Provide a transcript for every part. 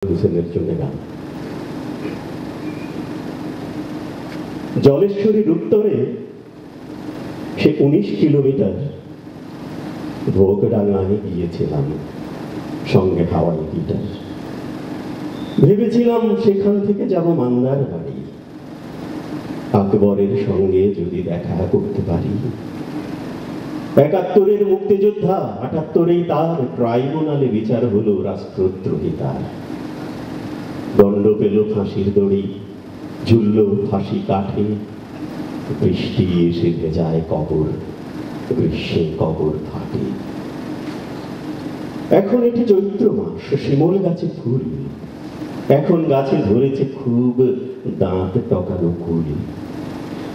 হোসেনের জন্য গান। জলেশ্বরীর উত্তরে সে 19 কিলোমিটার ভোগডাঙ্গায় গিয়েছিলাম, সঙ্গে হাওয়াই গিটার। ভেবেছিলাম সেখান থেকে যাব মান্দার বাড়ি, আকবরের সঙ্গে যদি দেখা করতে পারি। 71-এর মুক্তিযোদ্ধা, 78-এই তার ট্রাইব্যুনালে বিচার হলো রাষ্ট্রদ্রোহী তার। দণ্ড পেল ফাঁসির দড়ি, ঝুলল ফাঁসি কাঠে। বৃষ্টি এসে ভেজায় কবর, গ্রীষ্মে কবর ফাটে। এখন এটি চৈত্র মাস, শিমল গাছে ফুল, এখন গাছে ধরেছে খুব দাঁত টকানো কুল।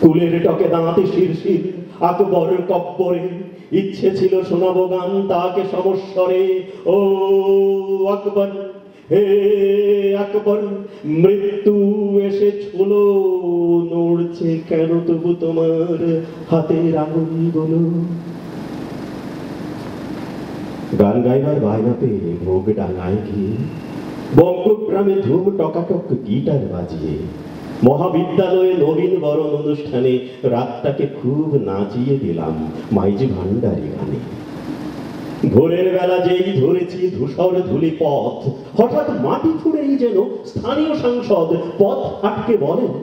কুলের টকে দাঁতে শিরশির, আকবর কব্বরে। ইচ্ছে ছিল শোনাবো গান তাকে সমস্বরে। ও আকবর, হে আকবর, মৃত্যু এসে ছুলো, নড়ছে কেন তবু তোমার হাতের আঙুলগুলো। গান গাইবার বায়না পেয়ে ভোগডাঙ্গায় গিয়ে বঙ্গগ্রামে ধুম টকাটক গিটার বাজিয়ে মহাবিদ্যালয়ে নবীন বরণ অনুষ্ঠানে রাতটাকে খুব নাচিয়ে দিলাম মাইজি ভান্ডারি গানে। ভোরের বেলা যেই ধরেছি ধূসর ধুলি পথ, হঠাৎ মাটি ফুঁড়েই যেন স্থানীয় সাংসদ পথ আটকে বলেন,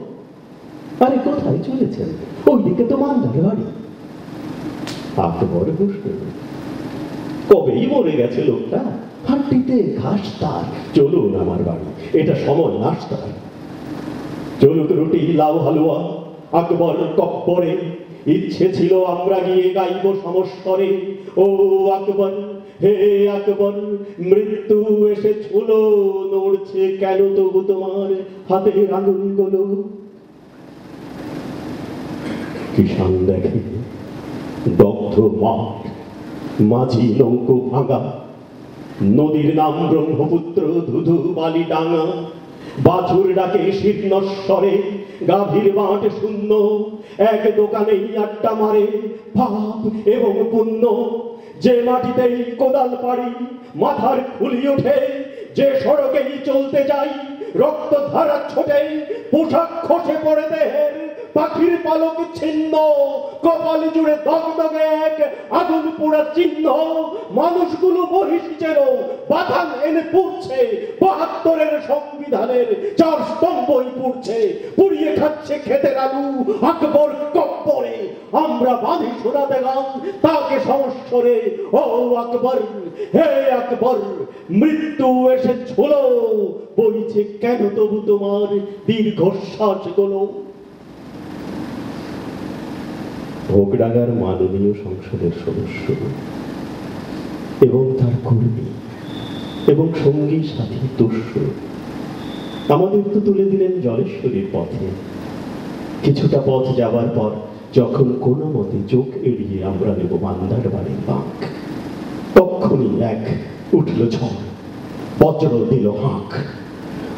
আরে কোথায় চলেছেন? ওইদিকে তো মান্দার বাড়ি। আকবর বসলেন, কবেই মরে গেছে লোকটা, হাড্ডিতে ঘাস তার। চলুন আমার বাড়ি, এটা সময় নাস্তার। চলুক রুটি লাউ হালুয়া আকবর কব্বরে। ইচ্ছে ছিল আমরা গিয়ে গাইব সমস্বরে। ও আকবর, হে আকবর, মৃত্যু এসে ছুলো, নড়ছে কেন তবু তোমার হাতের আঙুলগুলো। কিষান দেখে দগ্ধ মাঠ, মাঝি নৌকো ভাঙা, নদীর নাম ব্রহ্মপুত্র, ধুধু বালি ডাঙা। বাছুর ডাকে শীর্ণস্বরে, গাভীর বাঁট শূন্য। এক দোকানেই আড্ডা মারে পাপ এবং পুণ্য। যে মাটিতেই কোদাল পাড়ি মাথার খুলি ওঠে, যে সড়কেই চলতে যাই রক্ত ধারা ছোটে। পোশাক খসে পড়ে দেহের, পাখির পালক ছিন্ন, কপাল জুড়ে দগদগে এক আগুন পোড়া চিহ্ন। মানুষগুলো মহিষের বাঁধান এনে পুড়ছে, 72-এর সংবিধানের 4 স্তম্ভই পুড়ছে। পুড়িয়ে খাচ্ছে ক্ষেতের আলু আকবর কব্বরে। আমরা বাঁধি শোনাতে গান তাকে সমস্বরে। ও আকবর, হে আকবর, মৃত্যু এসে ছুলো, বইছে কেন তবু তোমার দীর্ঘশ্বাস গুলো। ভোগডাঙ্গার মাননীয় সংসদের সদস্য এবং তার কর্মী এবং সঙ্গী সাথী দস্যু আমাদের তো তুলে দিলেন জলেশ্বরীর পথে। কিছুটা পথ যাবার পর যখন কোনো মতে চোখ এড়িয়ে আমরা নেব মান্দার বাড়ির বাঁক, তখনই এক উঠল ঝড়, বজ্র দিল হাঁক।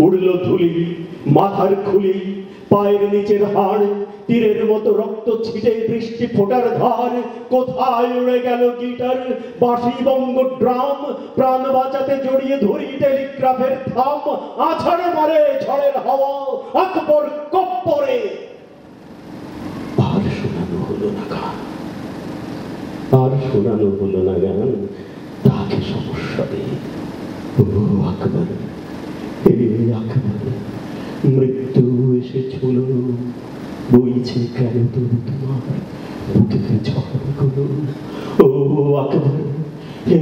উড়ল ধুলি, মাথার খুলি, পায়ের নিচের হাড়, তীরের মতো রক্ত ছিটে বৃষ্টি ফোটার ধার। কোথায় উড়ে গেল গিটার, বাঁশি বঙ্গ ড্রাম? প্রাণ বাঁচাতে জড়িয়ে ধরি টেলিগ্রাফের থাম। আছাড়ে মারে ঝড়ের হাওয়া আকবর কব্বরে। আর শোনানো হলো না গান, আর শোনানো হলো না গান তাকে সমস্বরে। ও আকবর, হে আকবর, মৃত্যু এসে ছুলো, বইছে কেন তবু তোমার বুকের ঝড়গুলো। ও আকবর, হে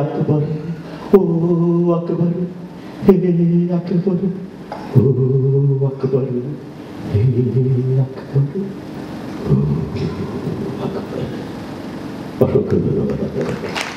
আকবর, ও আকবর, হে আকবর, ও আকবর, হে আকবর, ও আকবর। অসংখ্য ধন্যবাদ আপনাদের।